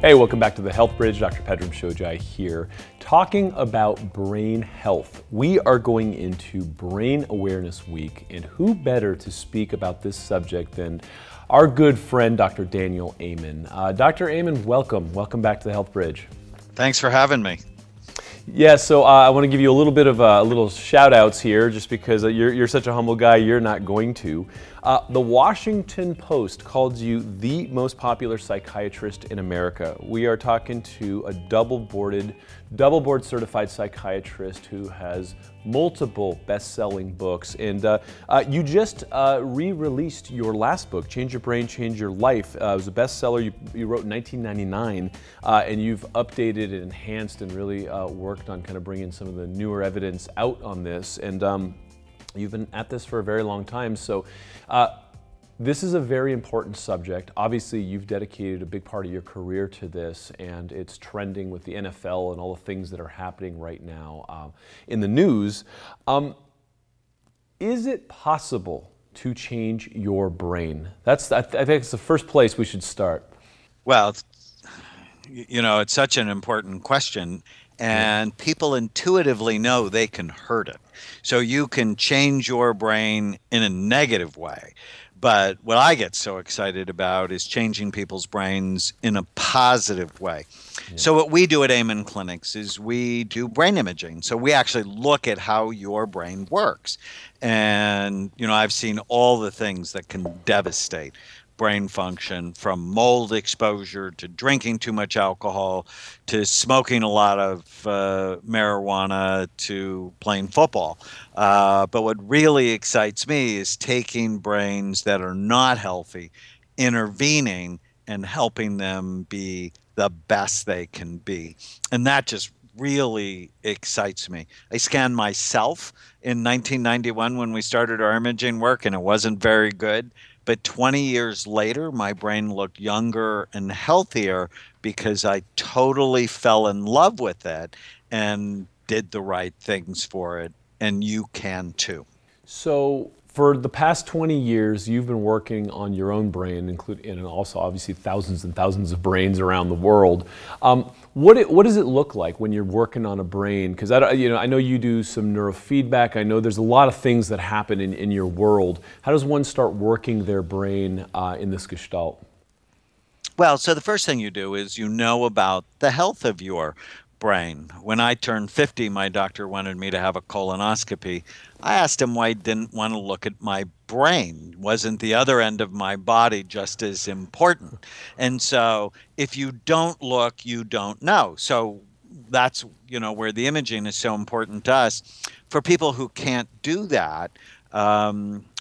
Hey, welcome back to the Health Bridge. Dr. Pedram Shojai here, talking about brain health. We are going into Brain Awareness Week, and who better to speak about this subject than our good friend, Dr. Daniel Amen. Dr. Amen, welcome. Welcome back to the Health Bridge. Thanks for having me. Yeah, so I want to give you a little bit of little shout outs here, just because you're such a humble guy, you're not going to. The Washington Post called you the most popular psychiatrist in America. We are talking to a double board certified psychiatrist who has multiple best-selling books. And you just re-released your last book, Change Your Brain, Change Your Life. It was a bestseller you wrote in 1999, and you've updated and enhanced and really worked on kind of bringing some of the newer evidence out on this. And you've been at this for a very long time. So this is a very important subject. Obviously, you've dedicated a big part of your career to this, and it's trending with the NFL and all the things that are happening right now in the news. Is it possible to change your brain? I think it's the first place we should start. Well, you know, it's such an important question, and people intuitively know they can hurt it. So you can change your brain in a negative way. But what I get so excited about is changing people's brains in a positive way. Yeah. So what we do at Amen Clinics is we do brain imaging. So we actually look at how your brain works. And, you know, I've seen all the things that can devastate brain function, from mold exposure to drinking too much alcohol to smoking a lot of marijuana to playing football. But what really excites me is taking brains that are not healthy, intervening and helping them be the best they can be. And that just really excites me. I scanned myself in 1991 when we started our imaging work, and it wasn't very good. But 20 years later, my brain looked younger and healthier because I totally fell in love with it and did the right things for it. And you can too. So for the past 20 years, you've been working on your own brain, including, and also obviously thousands and thousands of brains around the world. What does it look like when you're working on a brain? Because I know you do some neurofeedback. I know there's a lot of things that happen in your world. How does one start working their brain in this gestalt? Well, so the first thing you do is you know about the health of your brain. When I turned 50, my doctor wanted me to have a colonoscopy. I asked him why he didn't want to look at my brain. Wasn't the other end of my body just as important? And so if you don't look, you don't know. So that's, you know, where the imaging is so important to us. For people who can't do that,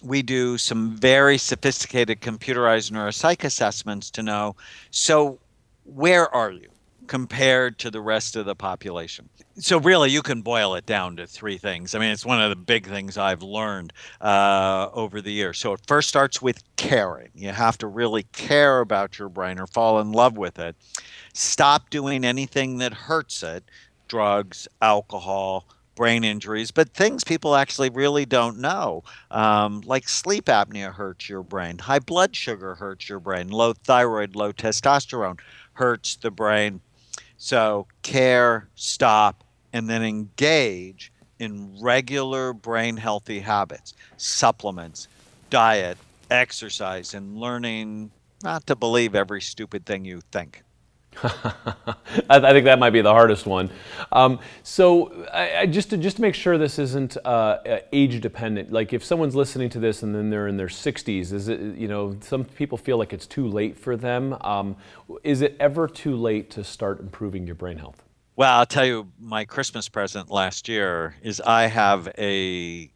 we do some very sophisticated computerized neuropsych assessments to know, so where are you compared to the rest of the population? So really, you can boil it down to three things. I mean, it's one of the big things I've learned over the years. So it first starts with caring. You have to really care about your brain or fall in love with it. Stop doing anything that hurts it, drugs, alcohol, brain injuries, but things people actually really don't know, like sleep apnea hurts your brain, high blood sugar hurts your brain, low thyroid, low testosterone hurts the brain. So care, stop, and then engage in regular brain healthy habits, supplements, diet, exercise, and learning not to believe every stupid thing you think. I think that might be the hardest one. So just to make sure this isn't age dependent, like if someone's listening to this and then they're in their 60s, is it, you know, some people feel like it's too late for them. Is it ever too late to start improving your brain health? Well, I'll tell you, my Christmas present last year is I have a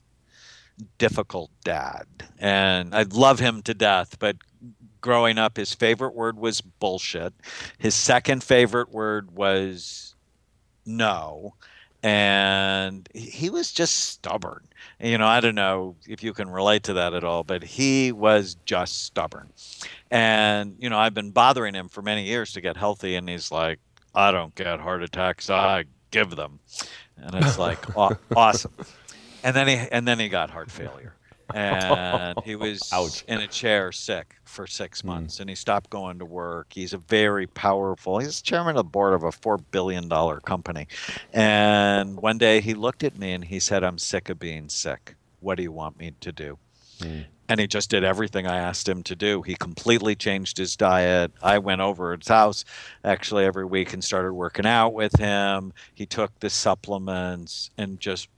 difficult dad, and I love him to death, but growing up, his favorite word was bullshit. His second favorite word was no. And he was just stubborn. You know, I don't know if you can relate to that at all, but he was just stubborn. And, you know, I've been bothering him for many years to get healthy, and he's like, I don't get heart attacks, I give them. And it's like, awesome. And then he got heart failure. and he was Ouch. in a chair sick for 6 months, and he stopped going to work. He's a very powerful, he's chairman of the board of a $4 billion company. And one day he looked at me and he said, "I'm sick of being sick. What do you want me to do?" Mm. And he just did everything I asked him to do. He completely changed his diet. I went over at his house actually every week and started working out with him. He took the supplements and just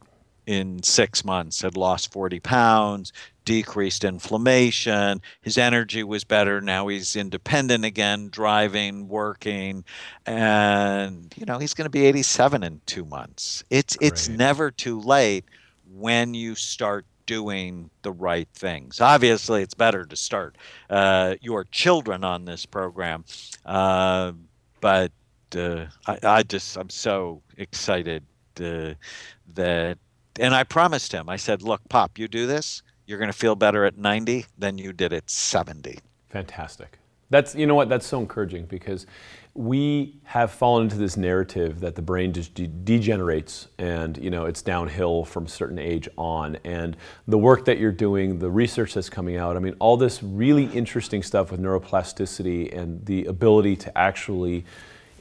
in 6 months had lost 40 pounds, decreased inflammation. His energy was better. Now he's independent again, driving, working. And, he's going to be 87 in 2 months. It's Great. never too late when you start doing the right things. Obviously, it's better to start your children on this program, but I'm so excited that, and I promised him. I said, "Look, Pop, you do this, you're going to feel better at 90 than you did at 70." Fantastic. That's, you know what, that's so encouraging, because we have fallen into this narrative that the brain just degenerates and, it's downhill from a certain age on. And the work that you're doing, the research that's coming out, I mean, all this really interesting stuff with neuroplasticity and the ability to actually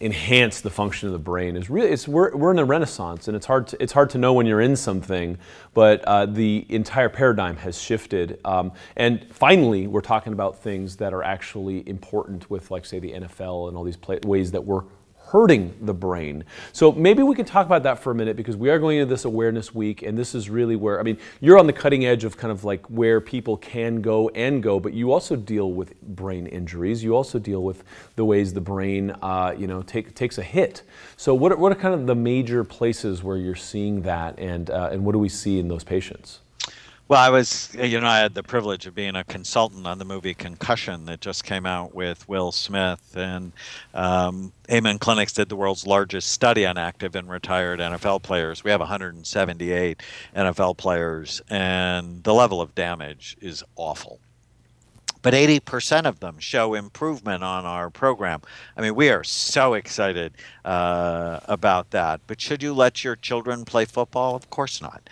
enhance the function of the brain is really, we're in a renaissance, and it's hard to know when you're in something, but the entire paradigm has shifted, and finally we're talking about things that are actually important with, like, say, the NFL and all these ways that we're hurting the brain. So maybe we can talk about that for a minute, because we are going into this awareness week, and this is really where, I mean, you're on the cutting edge of kind of like where people can go, but you also deal with brain injuries. You also deal with the ways the brain, takes a hit. So what are kind of the major places where you're seeing that, and what do we see in those patients? Well, I had the privilege of being a consultant on the movie Concussion that just came out with Will Smith, and Amen Clinics did the world's largest study on active and retired NFL players. We have 178 NFL players, and the level of damage is awful. But 80% of them show improvement on our program. I mean, we are so excited about that. But should you let your children play football? Of course not.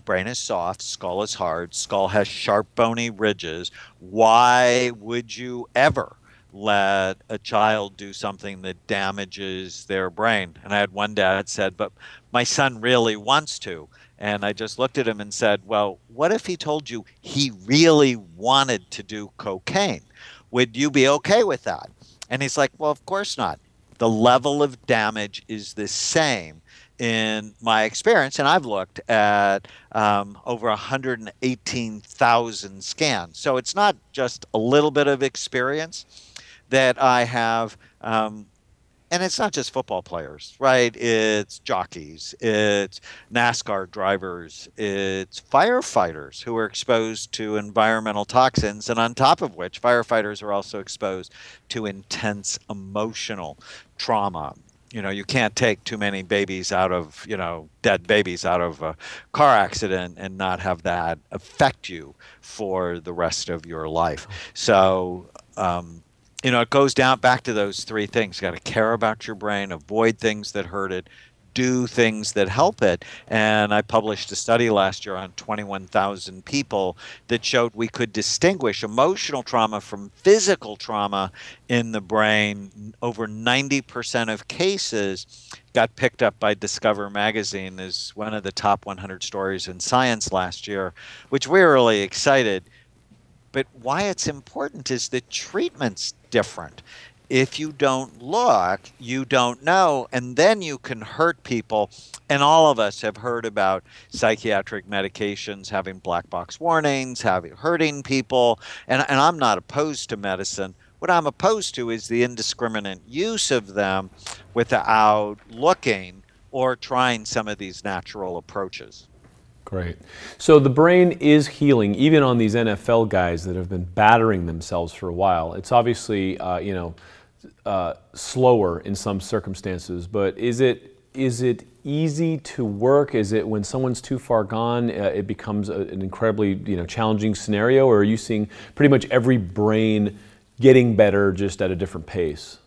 Brain is soft, skull is hard, skull has sharp, bony ridges. Why would you ever let a child do something that damages their brain? And I had one dad said, "But my son really wants to." And I just looked at him and said, "Well, what if he told you he really wanted to do cocaine? Would you be okay with that?" And he's like, "Well, of course not. The level of damage is the same in my experience." And I've looked at over 118,000 scans. So it's not just a little bit of experience that I have. And it's not just football players, right? It's jockeys, it's NASCAR drivers, it's firefighters who are exposed to environmental toxins. And on top of which, firefighters are also exposed to intense emotional trauma. You can't take too many babies out of, dead babies out of a car accident and not have that affect you for the rest of your life. So, it goes down back to those three things. You got to care about your brain, avoid things that hurt it, do things that help it. And I published a study last year on 21,000 people that showed we could distinguish emotional trauma from physical trauma in the brain. Over 90% of cases got picked up by Discover magazine as one of the top 100 stories in science last year, which we're really excited. But why it's important is the treatment's different. If you don't look, you don't know, and then you can hurt people. And all of us have heard about psychiatric medications having black box warnings, hurting people. And I'm not opposed to medicine. What I'm opposed to is the indiscriminate use of them without looking or trying some of these natural approaches. Great. So the brain is healing, even on these NFL guys that have been battering themselves for a while. It's obviously, slower in some circumstances, but is it easy to work? Is it when someone's too far gone, it becomes an incredibly, challenging scenario, or are you seeing pretty much every brain getting better just at a different pace?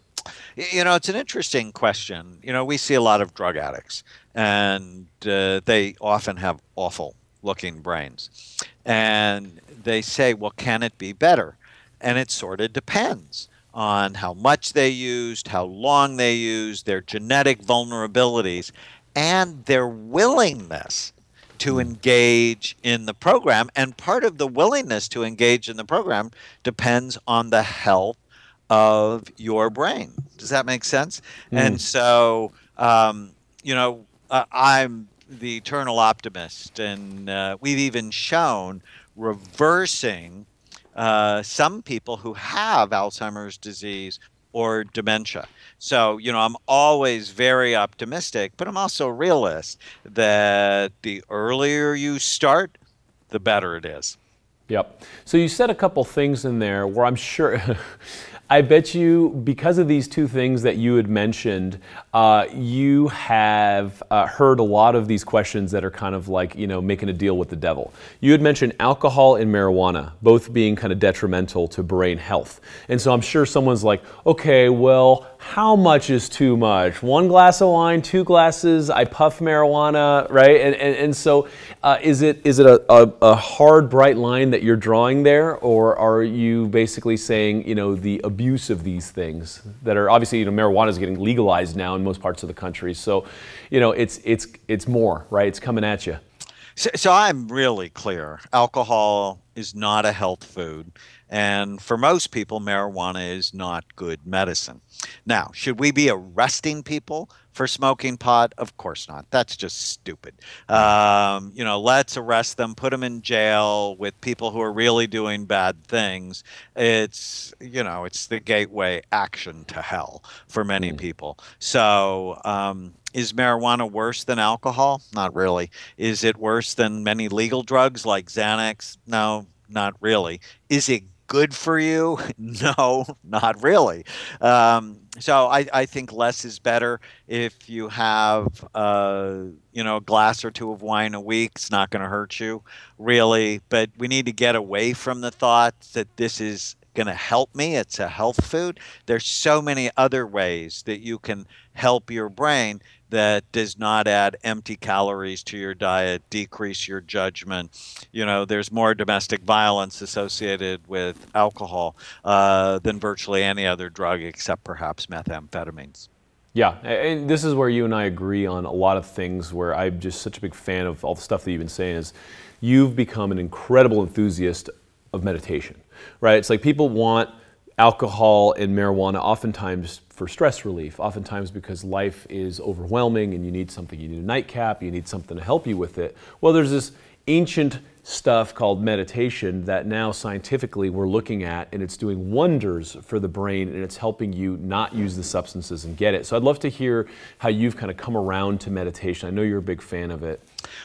It's an interesting question. We see a lot of drug addicts, and they often have awful looking brains. And they say, well, can it be better? And it sort of depends on how much they used, how long they used, their genetic vulnerabilities, and their willingness to engage in the program. And part of the willingness to engage in the program depends on the health of your brain. Does that make sense? And Mm. so, I'm the eternal optimist, and we've even shown reversing some people who have Alzheimer's disease or dementia. So, I'm always very optimistic, but I'm also a realist that the earlier you start, the better it is. Yep. So you said a couple things in there where I'm sure, I bet you, because of these two things that you had mentioned, you have heard a lot of these questions that are kind of like, making a deal with the devil. You had mentioned alcohol and marijuana, both being kind of detrimental to brain health. And so I'm sure someone's like, okay, well, how much is too much? 1 glass of wine, 2 glasses, I puff marijuana, right? And so is it a hard, bright line that you're drawing there, or are you basically saying, the abuse of these things that are obviously, marijuana is getting legalized now in most parts of the country. So, it's more, right? It's coming at you. So I'm really clear. Alcohol is not a health food. And for most people, marijuana is not good medicine. Now, should we be arresting people for smoking pot? Of course not. That's just stupid. Let's arrest them, put them in jail with people who are really doing bad things. It's the gateway action to hell for many people. So, is marijuana worse than alcohol? Not really. Is it worse than many legal drugs like Xanax? No, not really. Is it good for you? No, not really. So I think less is better. If you have, a glass or two of wine a week, it's not going to hurt you, really. But we need to get away from the thought that this is going to help me. It's a health food. There's so many other ways that you can help your brain that does not add empty calories to your diet, decrease your judgment. There's more domestic violence associated with alcohol than virtually any other drug except perhaps methamphetamines. Yeah, and this is where you and I agree on a lot of things, where I'm just such a big fan of all the stuff that you've been saying. Is you've become an incredible enthusiast of meditation, right? It's like people want alcohol and marijuana oftentimes for stress relief, oftentimes because life is overwhelming and you need something, you need a nightcap, you need something to help you with it. Well, there's this ancient stuff called meditation that now scientifically we're looking at, and it's doing wonders for the brain, and it's helping you not use the substances and get it. So I'd love to hear how you've kind of come around to meditation. I know you're a big fan of it.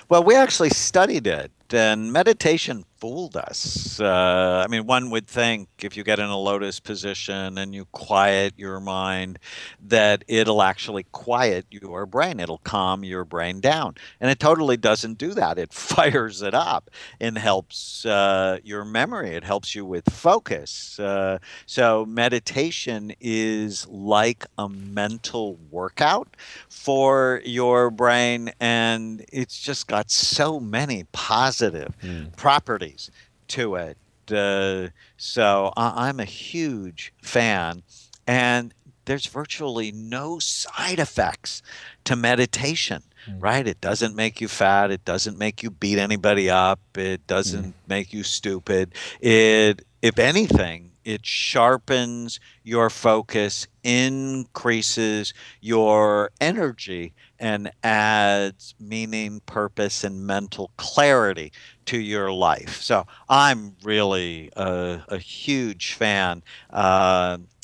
Well, we actually studied it, and meditation fooled us. One would think if you get in a lotus position and you quiet your mind, that it'll actually quiet your brain. It'll calm your brain down. And it totally doesn't do that. It fires it up and helps your memory. It helps you with focus. So meditation is like a mental workout for your brain, and it's just got so many positive properties to it. So I'm a huge fan, and there's virtually no side effects to meditation, right? It doesn't make you fat. It doesn't make you beat anybody up. It doesn't make you stupid. If anything, it sharpens your focus, increases your energy, and adds meaning, purpose, and mental clarity to your life. So I'm really a huge fan.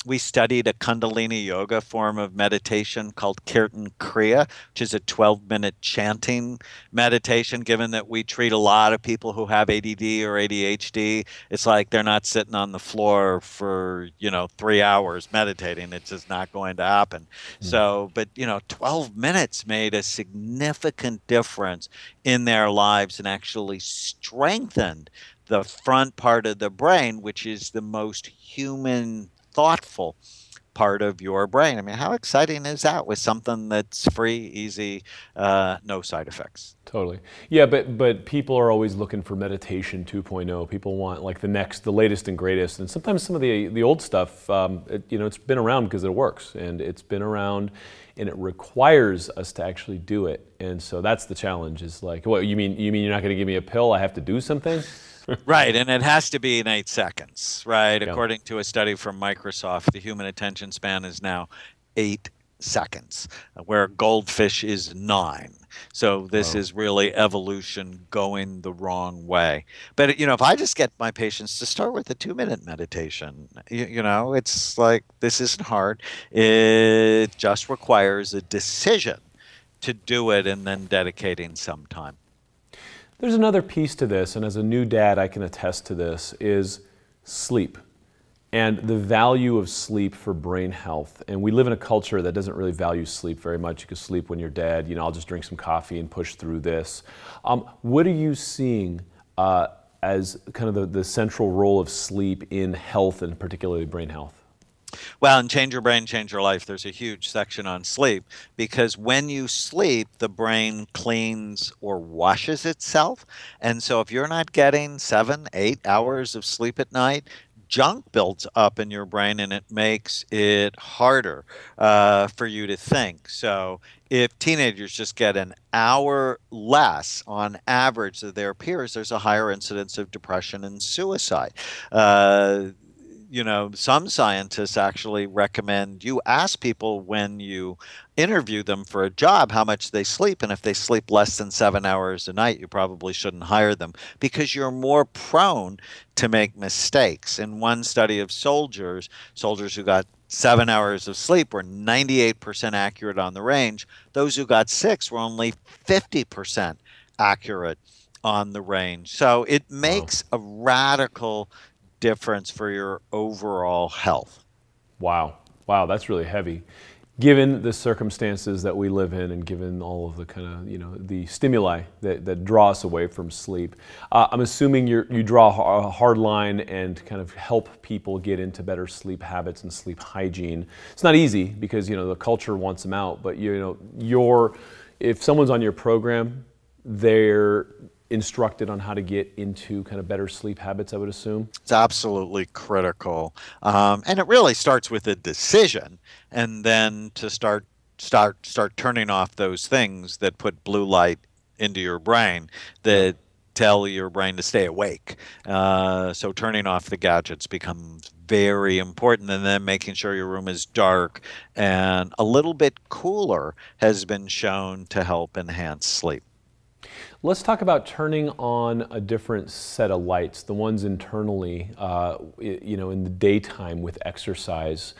We studied a Kundalini yoga form of meditation called Kirtan Kriya, which is a 12-minute chanting meditation. Given that we treat a lot of people who have ADD or ADHD, it's like they're not sitting on the floor for, 3 hours meditating. It's just not going to happen. So, but, 12 minutes made a significant difference in their lives and actually strengthened the front part of the brain, which is the most human, thoughtful part of your brain. I mean, how exciting is that with something that's free, easy, no side effects? Totally. Yeah, but people are always looking for meditation 2.0. People want like the latest and greatest. And sometimes some of the old stuff, it's been around because it works, and it's been around, and it requires us to actually do it. And so that's the challenge. Is like, what you mean? You mean you're not going to give me a pill? I have to do something? Right, and it has to be in 8 seconds, right? Yeah. According to a study from Microsoft, the human attention span is now 8 seconds, where goldfish is 9. So this Wow. is really evolution going the wrong way. But if I just get my patients to start with a 2-minute meditation, it's like, this isn't hard. It just requires a decision to do it and then dedicating some time. There's another piece to this, and as a new dad, I can attest to this, is sleep and the value of sleep for brain health. And we live in a culture that doesn't really value sleep very much. You can sleep when you're dead. I'll just drink some coffee and push through this. What are you seeing as kind of the central role of sleep in health, and particularly brain health? Well, in Change Your Brain, Change Your Life, there's a huge section on sleep, because when you sleep, the brain cleans or washes itself. And so if you're not getting 7, 8 hours of sleep at night, junk builds up in your brain, and it makes it harder for you to think. So if teenagers just get an hour less on average of their peers, there's a higher incidence of depression and suicide. Some scientists actually recommend you ask people when you interview them for a job how much they sleep. And if they sleep less than 7 hours a night, you probably shouldn't hire them, because you're more prone to make mistakes. In one study of soldiers who got 7 hours of sleep were 98% accurate on the range. Those who got 6 were only 50% accurate on the range. So it makes a radical difference for your overall health. Wow. Wow, that's really heavy. Given the circumstances that we live in, and given all of the kind of, the stimuli that draw us away from sleep, I'm assuming you draw a hard line and kind of help people get into better sleep habits and sleep hygiene. It's not easy because, the culture wants them out, but, if someone's on your program, they're instructed on how to get into kind of better sleep habits, I would assume. It's absolutely critical. And it really starts with a decision, and then to start turning off those things that put blue light into your brain that tell your brain to stay awake. So turning off the gadgets becomes very important, and then making sure your room is dark and a little bit cooler has been shown to help enhance sleep. Let's talk about turning on a different set of lights, the ones internally, in the daytime with exercise.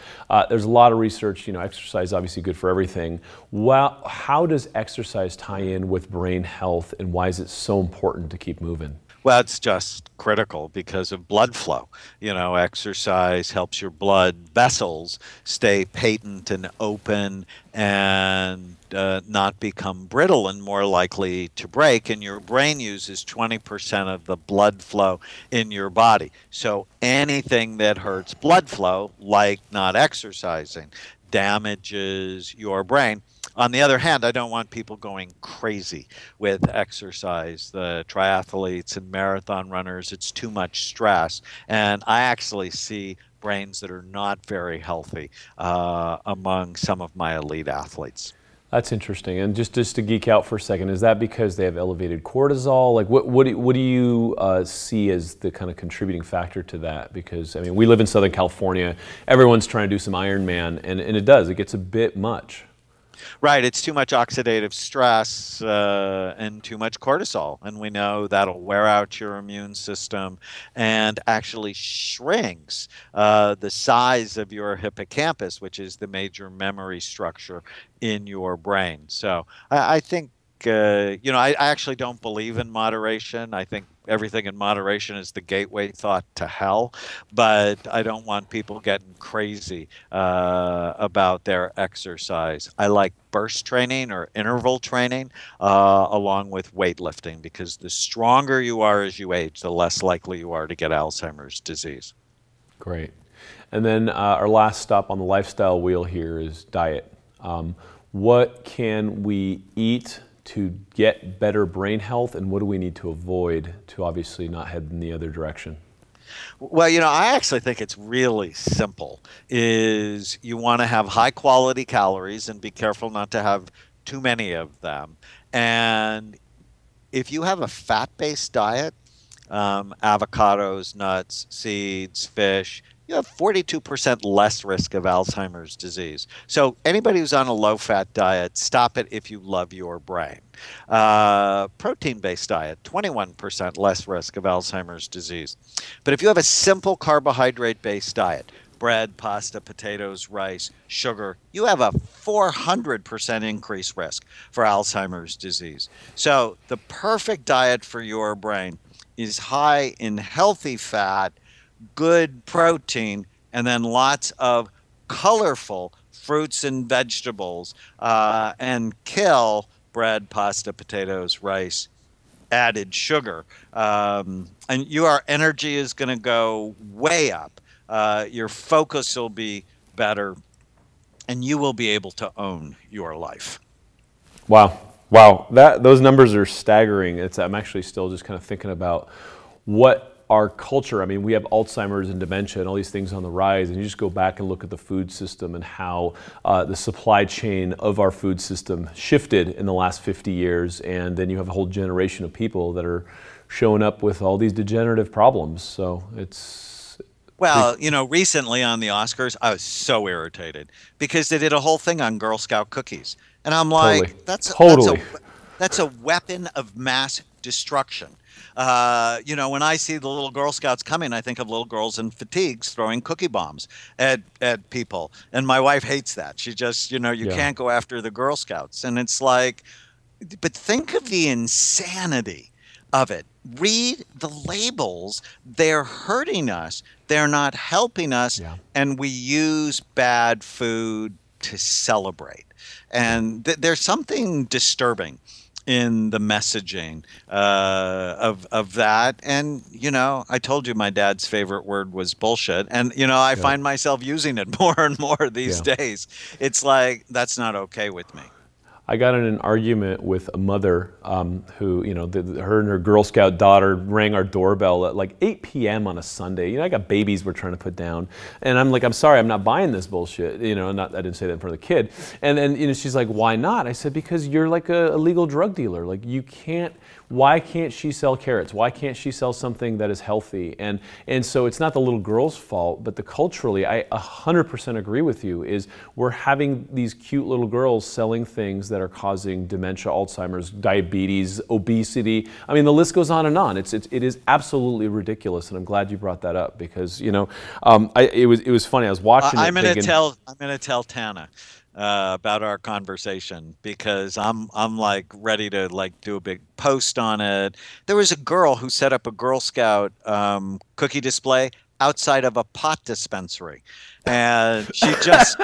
There's a lot of research, exercise is obviously good for everything. Well, how does exercise tie in with brain health, and why is it so important to keep moving? Well, it's just critical because of blood flow. Exercise helps your blood vessels stay patent and open, and not become brittle and more likely to break. And your brain uses 20% of the blood flow in your body. So anything that hurts blood flow, like not exercising, damages your brain. On the other hand, I don't want people going crazy with exercise. The triathletes and marathon runners, it's too much stress. And I actually see brains that are not very healthy among some of my elite athletes. That's interesting. And just to geek out for a second, is that because they have elevated cortisol? Like, what do you see as the kind of contributing factor to that? Because, we live in Southern California. Everyone's trying to do some Ironman, and it gets a bit much. Right, it's too much oxidative stress and too much cortisol, and we know that'll wear out your immune system and actually shrinks the size of your hippocampus, which is the major memory structure in your brain. So I think, I actually don't believe in moderation. I think everything in moderation is the gateway thought to hell, but I don't want people getting crazy about their exercise. I like burst training or interval training along with weightlifting, because the stronger you are as you age, the less likely you are to get Alzheimer's disease. Great. And then our last stop on the lifestyle wheel here is diet. What can we eat to get better brain health, and what do we need to avoid to obviously not head in the other direction? Well, I actually think it's really simple. Is you want to have high quality calories and be careful not to have too many of them. And if you have a fat-based diet, avocados, nuts, seeds, fish, you have 42% less risk of Alzheimer's disease. So anybody who's on a low-fat diet, stop it if you love your brain. Protein-based diet, 21% less risk of Alzheimer's disease. But if you have a simple carbohydrate-based diet, bread, pasta, potatoes, rice, sugar, you have a 400% increased risk for Alzheimer's disease. So the perfect diet for your brain is high in healthy fat, good protein, and then lots of colorful fruits and vegetables, and kill bread, pasta, potatoes, rice, added sugar. And your energy is going to go way up. Your focus will be better, and you will be able to own your life. Wow. Wow. Those numbers are staggering. I'm actually still just kind of thinking about what our culture, I mean, we have Alzheimer's and dementia and all these things on the rise, and you just go back and look at the food system and how the supply chain of our food system shifted in the last 50 years, and then you have a whole generation of people that are showing up with all these degenerative problems. So it's... Well, recently on the Oscars, I was so irritated because they did a whole thing on Girl Scout cookies. And I'm like, totally. That's a weapon of mass destruction. When I see the little Girl Scouts coming, I think of little girls in fatigues throwing cookie bombs at people. And my wife hates that. She just, you can't go after the Girl Scouts. And it's like, but think of the insanity of it. Read the labels. They're hurting us. They're not helping us. Yeah. And we use bad food to celebrate. And there's something disturbing in the messaging of that. And, I told you my dad's favorite word was bullshit. And, I find myself using it more and more these days. It's like, that's not okay with me. I got in an argument with a mother who, her and her Girl Scout daughter rang our doorbell at like 8 p.m. on a Sunday. I got babies we're trying to put down. And I'm like, I'm sorry, I'm not buying this bullshit. I didn't say that in front of the kid. And then, she's like, why not? I said, because you're like a illegal drug dealer. Like, why can't she sell carrots? Why can't she sell something that is healthy? And so it's not the little girl's fault, but culturally, I 100% agree with you, is we're having these cute little girls selling things that are causing dementia, Alzheimer's, diabetes, obesity. I mean, the list goes on and on. It is absolutely ridiculous, and I'm glad you brought that up because it was funny. I was watching. I'm going to tell Tana about our conversation because I'm like ready to do a big post on it. There was a girl who set up a Girl Scout cookie display outside of a pot dispensary, and she just.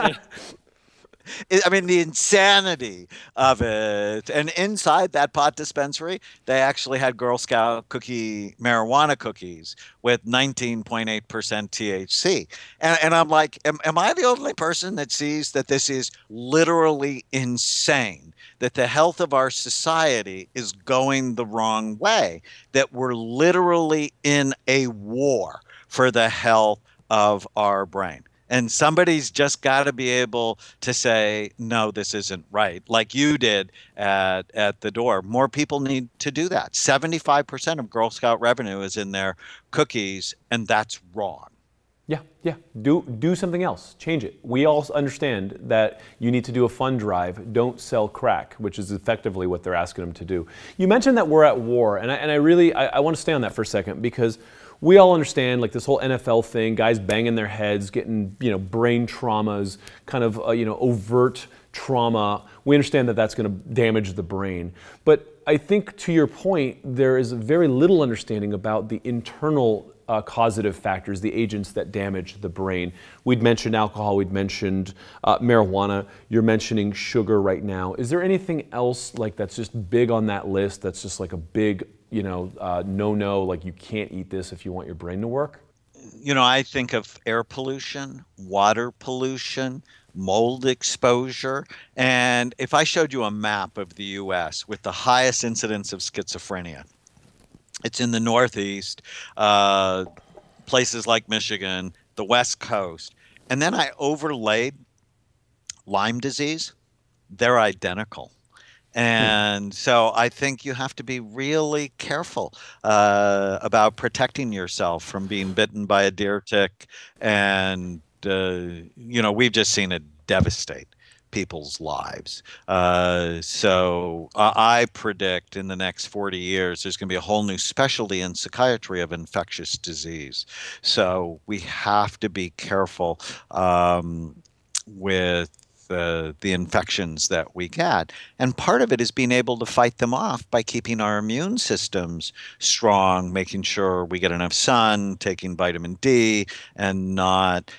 The insanity of it. And inside that pot dispensary, they actually had Girl Scout marijuana cookies with 19.8% THC. And I'm like, am I the only person that sees that this is literally insane? That the health of our society is going the wrong way? That we're literally in a war for the health of our brain? And somebody's just got to be able to say, no, this isn't right, like you did at the door. More people need to do that. 75% of Girl Scout revenue is in their cookies, and that's wrong. Yeah. Do something else. Change it. We all understand that you need to do a fund drive. Don't sell crack, which is effectively what they're asking them to do. You mentioned that we're at war, and I want to stay on that for a second because we all understand like this whole NFL thing, guys banging their heads, getting brain traumas, kind of overt trauma. We understand that that's going to damage the brain. But I think to your point, there is very little understanding about the internal causative factors, the agents that damage the brain. We'd mentioned alcohol, we'd mentioned marijuana, you're mentioning sugar right now. Is there anything else that's just big on that list that's just like a big no-no, like you can't eat this if you want your brain to work? I think of air pollution, water pollution, mold exposure. And if I showed you a map of the US with the highest incidence of schizophrenia, it's in the Northeast, uh, places like Michigan, the West Coast. And then I overlaid Lyme disease, they're identical. And so I think you have to be really careful about protecting yourself from being bitten by a deer tick. And, we've just seen it devastate people's lives. So I predict in the next 40 years, there's going to be a whole new specialty in psychiatry of infectious disease. So we have to be careful with the infections that we get. And part of it is being able to fight them off by keeping our immune systems strong, making sure we get enough sun, taking vitamin D, and not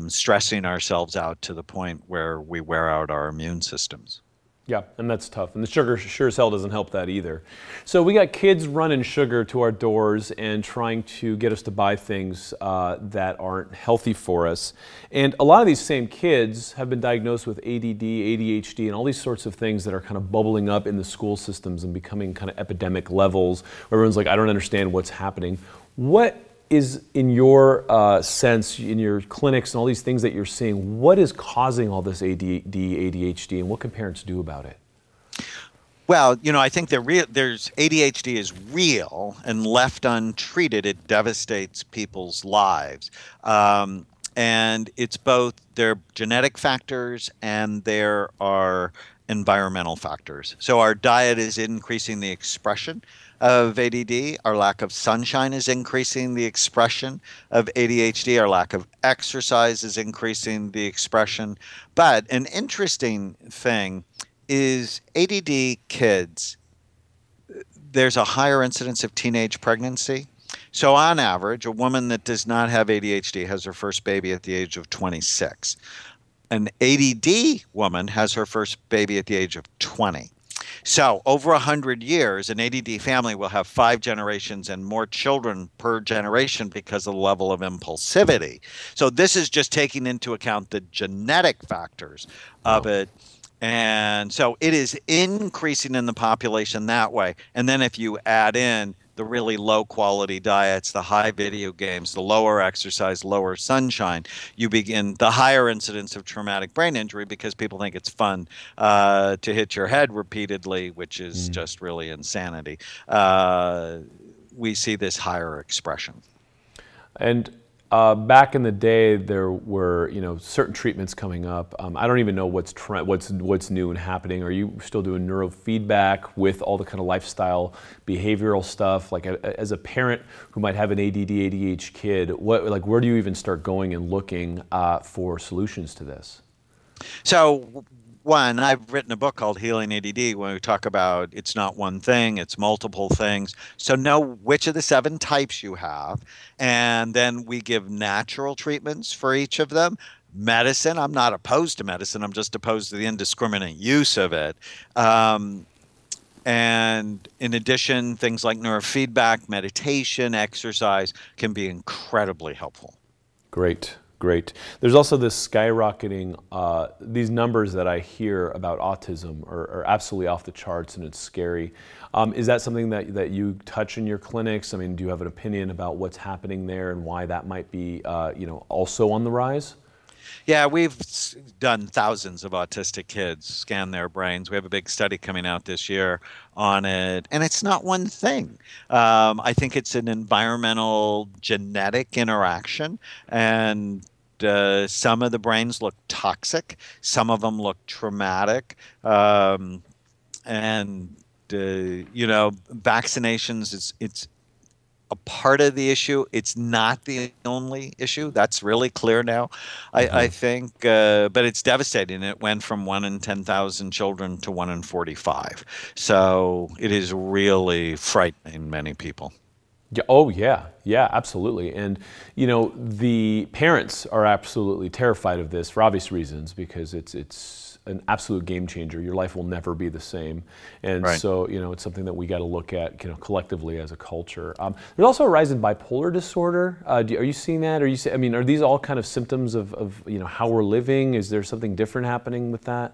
stressing ourselves out to the point where we wear out our immune systems. Yeah, and that's tough. And the sugar sure as hell doesn't help that either. So we got kids running sugar to our doors and trying to get us to buy things that aren't healthy for us. And a lot of these same kids have been diagnosed with ADD, ADHD, and all these sorts of things that are kind of bubbling up in the school systems and becoming kind of epidemic levels where everyone's like, I don't understand what's happening. What is, in your sense, in your clinics and all these things that you're seeing, what is causing all this ADD, ADHD, and what can parents do about it? Well, I think there's ADHD is real, and left untreated, it devastates people's lives. And it's both there are genetic factors and there are environmental factors. So our diet is increasing the expression of ADD. Our lack of sunshine is increasing the expression of ADHD. Our lack of exercise is increasing the expression. But an interesting thing is ADD kids, there's a higher incidence of teenage pregnancy. So on average, a woman that does not have ADHD has her first baby at the age of 26. An ADD woman has her first baby at the age of 20. So over 100 years, an ADD family will have 5 generations and more children per generation because of the level of impulsivity. So this is just taking into account the genetic factors of it. And so it is increasing in the population that way. And then if you add in the really low quality diets, the high video games, the lower exercise, lower sunshine, you begin the higher incidence of traumatic brain injury because people think it's fun to hit your head repeatedly, which is just really insanity. We see this higher expression. And back in the day, there were certain treatments coming up. I don't even know what's new and happening. Are you still doing neurofeedback with all the kind of lifestyle, behavioral stuff? Like as a parent who might have an ADD, ADHD kid, where do you even start going and looking for solutions to this? So one, I've written a book called Healing ADD when we talk about it's not one thing, it's multiple things. So know which of the 7 types you have. And then we give natural treatments for each of them. Medicine, I'm not opposed to medicine. I'm just opposed to the indiscriminate use of it. And in addition, things like neurofeedback, meditation, exercise can be incredibly helpful. Great. Great. There's also this skyrocketing, these numbers that I hear about autism are absolutely off the charts, and it's scary. Is that something that you touch in your clinics? I mean, do you have an opinion about what's happening there and why that might be, also on the rise? Yeah, we've done thousands of autistic kids, scan their brains. We have a big study coming out this year on it, and it's not one thing. I think it's an environmental genetic interaction, and some of the brains look toxic, some of them look traumatic, and vaccinations, it's a part of the issue. It's not the only issue. That's really clear now, I think. But it's devastating. It went from 1 in 10,000 children to 1 in 45. So it is really frightening many people. Yeah, oh yeah, absolutely. And the parents are absolutely terrified of this for obvious reasons, because it's an absolute game changer. Your life will never be the same. And Right. so, it's something that we got to look at, collectively as a culture. There's also a rise in bipolar disorder. Are you seeing that? Are these all kind of symptoms of how we're living? Is there something different happening with that?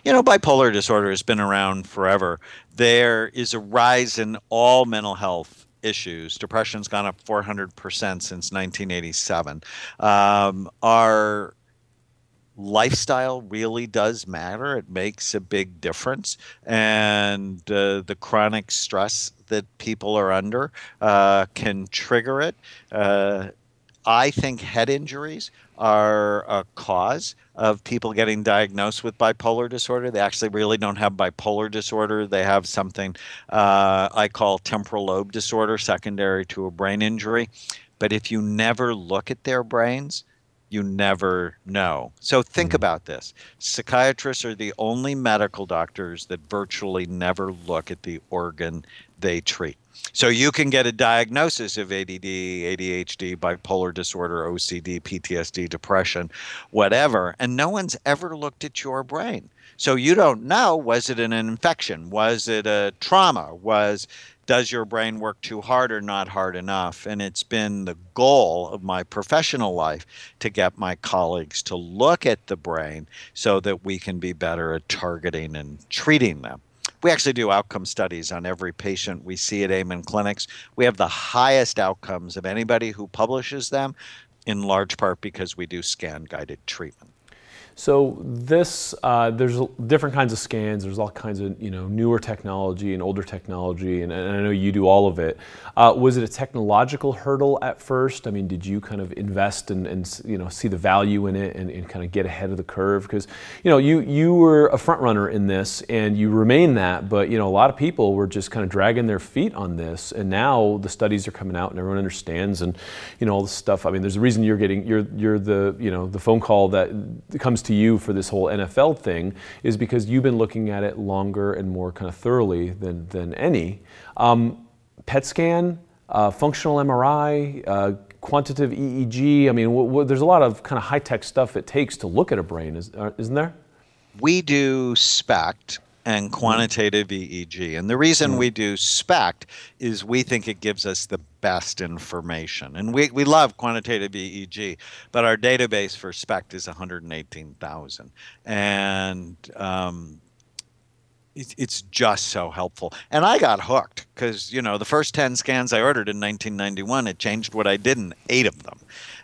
Bipolar disorder has been around forever. There is a rise in all mental health issues. Depression's gone up 400% since 1987. Our lifestyle really does matter. It makes a big difference. And the chronic stress that people are under can trigger it. I think head injuries are a cause of people getting diagnosed with bipolar disorder. They actually really don't have bipolar disorder. They have something I call temporal lobe disorder, secondary to a brain injury. But if you never look at their brains, you never know. So think about this. Psychiatrists are the only medical doctors that virtually never look at the organ they treat. So you can get a diagnosis of ADD, ADHD, bipolar disorder, OCD, PTSD, depression, whatever, and no one's ever looked at your brain. So you don't know, was it an infection? Was it a trauma? Does your brain work too hard or not hard enough? And it's been the goal of my professional life to get my colleagues to look at the brain so that we can be better at targeting and treating them. We actually do outcome studies on every patient we see at Amen Clinics. We have the highest outcomes of anybody who publishes them, in large part because we do scan-guided treatment. So there's different kinds of scans. There's all kinds of newer technology and older technology, and I know you do all of it. Was it a technological hurdle at first? I mean, did you kind of invest and see the value in it and kind of get ahead of the curve? Because you were a front runner in this, and you remain that. But a lot of people were just kind of dragging their feet on this, and now the studies are coming out and everyone understands, and all this stuff. I mean, there's a reason you're the phone call that comes to you for this whole NFL thing is because you've been looking at it longer and more kind of thoroughly than any. PET scan, functional MRI, quantitative EEG. I mean, there's a lot of kind of high-tech stuff it takes to look at a brain, isn't there? We do SPECT and quantitative EEG. And the reason we do SPECT is we think it gives us the best information. And we love quantitative EEG, but our database for SPECT is 118,000. And it's just so helpful. And I got hooked because, the first 10 scans I ordered in 1991, it changed what I did in 8 of them.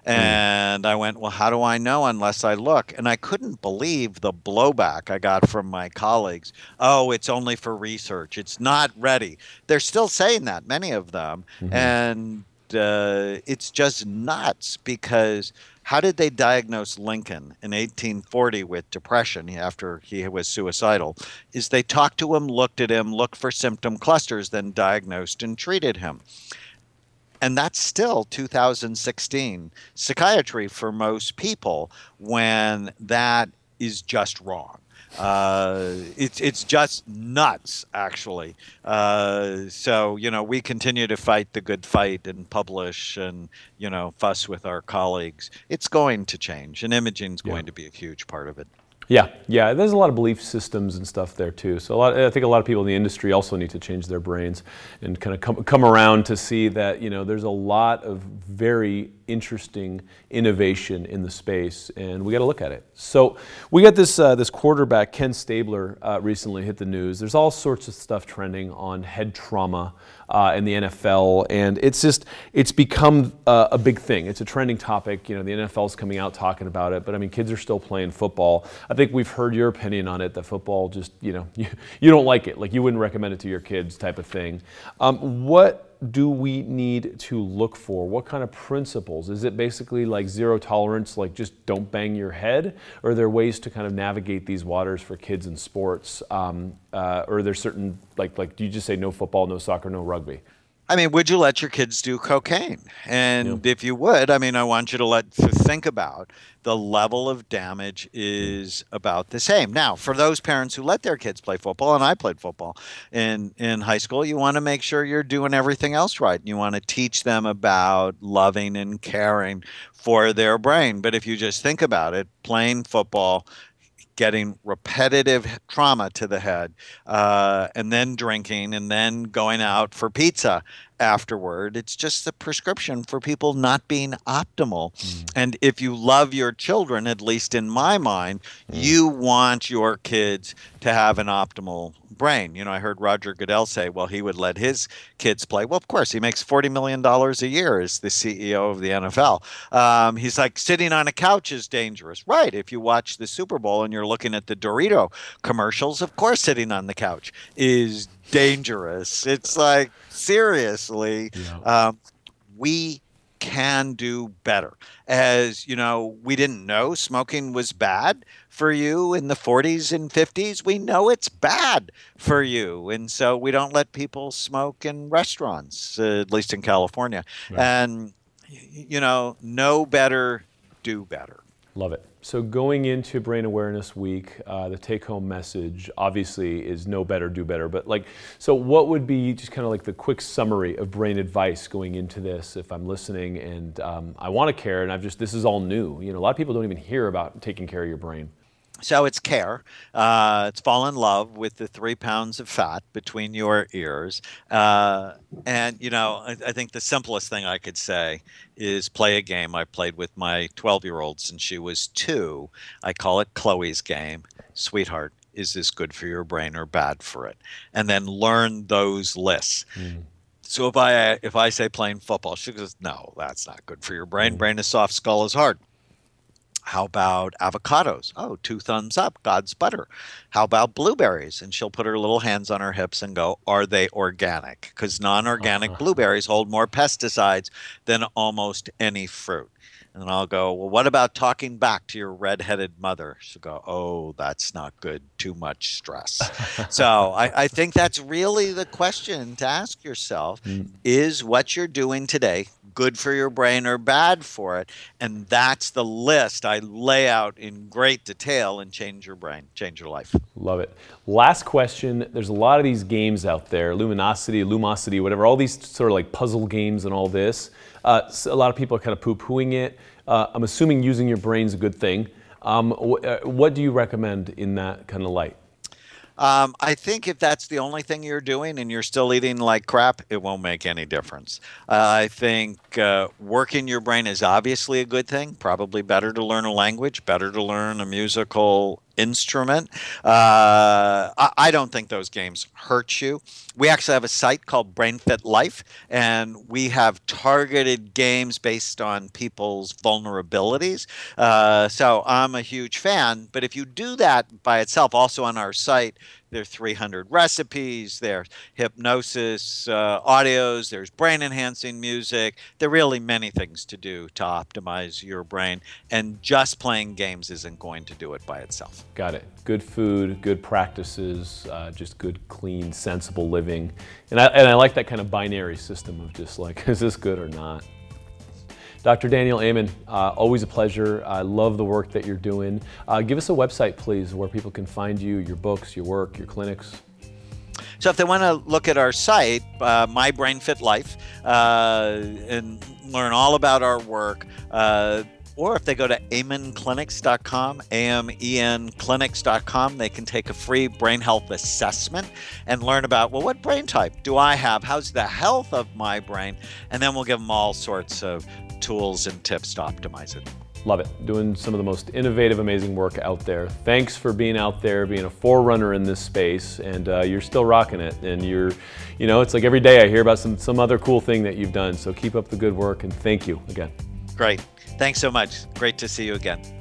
And I went, well, how do I know unless I look? And I couldn't believe the blowback I got from my colleagues. Oh, it's only for research. It's not ready. They're still saying that, many of them. And it's just nuts because how did they diagnose Lincoln in 1840 with depression after he was suicidal? Is they talked to him, looked at him, looked for symptom clusters, then diagnosed and treated him. And that's still 2016 psychiatry for most people when that is just wrong. It's just nuts, actually. So, we continue to fight the good fight and publish and, fuss with our colleagues. It's going to change, and imaging is going to be a huge part of it. Yeah. There's a lot of belief systems and stuff there too. So I think a lot of people in the industry also need to change their brains and kind of come around to see that there's a lot of very interesting innovation in the space, and we got to look at it. So we got this quarterback Ken Stabler recently hit the news. There's all sorts of stuff trending on head trauma in the NFL, and it's become a big thing. It's a trending topic. The NFL's coming out talking about it, but I mean, kids are still playing football. I think we've heard your opinion on it, that football just you don't like it, like you wouldn't recommend it to your kids, type of thing. What do we need to look for? What kind of principles? Is it basically like zero tolerance, like just don't bang your head? Or are there ways to kind of navigate these waters for kids in sports? Or are there certain, like do you just say no football, no soccer, no rugby? I mean, would you let your kids do cocaine? And if you would, I mean, I want you to think about the level of damage is about the same. Now, for those parents who let their kids play football, and I played football in high school, you want to make sure you're doing everything else right. You want to teach them about loving and caring for their brain. But if you just think about it, playing football getting repetitive trauma to the head, and then drinking, and then going out for pizza afterward. It's just the prescription for people not being optimal. And if you love your children, at least in my mind, you want your kids to have an optimal brain. You know, I heard Roger Goodell say, well, he would let his kids play. Well, of course, he makes $40 million a year as the CEO of the NFL. He's like, sitting on a couch is dangerous. Right. If you watch the Super Bowl and you're looking at the Dorito commercials, of course, sitting on the couch is dangerous. It's like, seriously, we can do better. As you know, we didn't know smoking was bad for you in the 40s and 50s. We know it's bad for you. And so we don't let people smoke in restaurants, at least in California. Right. And, you know better, do better. Love it. So going into Brain Awareness Week, the take-home message obviously is know better, do better. But so what would be just kind of like the quick summary of brain advice going into this if I'm listening and I want to care and this is all new. You know, a lot of people don't even hear about taking care of your brain. So it's care. It's fall in love with the 3 pounds of fat between your ears. And, you know, I think the simplest thing I could say is play a game I played with my 12-year-old since she was 2. I call it Chloe's game. Sweetheart, is this good for your brain or bad for it? And then learn those lists. So if I say playing football, she goes, no, that's not good for your brain. Brain is soft, skull is hard. How about avocados? Oh, 2 thumbs up. God's butter. How about blueberries? And she'll put her little hands on her hips and go, are they organic? Because non-organic blueberries hold more pesticides than almost any fruit. And then I'll go, well, what about talking back to your redheaded mother? She'll go, oh, that's not good. Too much stress. So I think that's really the question to ask yourself. Is what you're doing today good for your brain or bad for it? And that's the list I lay out in great detail in Change Your Brain, Change Your Life. Love it. Last question. There's a lot of these games out there, Lumosity, whatever, all these sort of like puzzle games and all this. So a lot of people are kind of poo-pooing it. I'm assuming using your brain is a good thing. What do you recommend in that kind of light? I think if that's the only thing you're doing and you're still eating like crap, it won't make any difference. I think working your brain is obviously a good thing. Probably better to learn a language, better to learn a musical instrument. I don't think those games hurt you. We actually have a site called Brain Fit Life, and we have targeted games based on people's vulnerabilities. So I'm a huge fan. But if you do that by itself, also on our site, there are 300 recipes, there's hypnosis audios, there's brain-enhancing music. There are really many things to do to optimize your brain, and just playing games isn't going to do it by itself. Got it. Good food, good practices, just good, clean, sensible living. And I like that kind of binary system of just like, is this good or not? Dr. Daniel Amen, always a pleasure. I love the work that you're doing. Give us a website, please, where people can find you, your books, your work, your clinics. So if they want to look at our site, My Brain Fit Life, and learn all about our work, or if they go to amenclinics.com, AMEN clinics.com, they can take a free brain health assessment and learn about, well, what brain type do I have? How's the health of my brain? And then we'll give them all sorts of tools and tips to optimize it. Love it. Doing some of the most innovative, amazing work out there. Thanks for being out there, being a forerunner in this space, and you're still rocking it. And it's like every day I hear about some other cool thing that you've done. So keep up the good work, and thank you again. Great. Thanks so much. Great to see you again.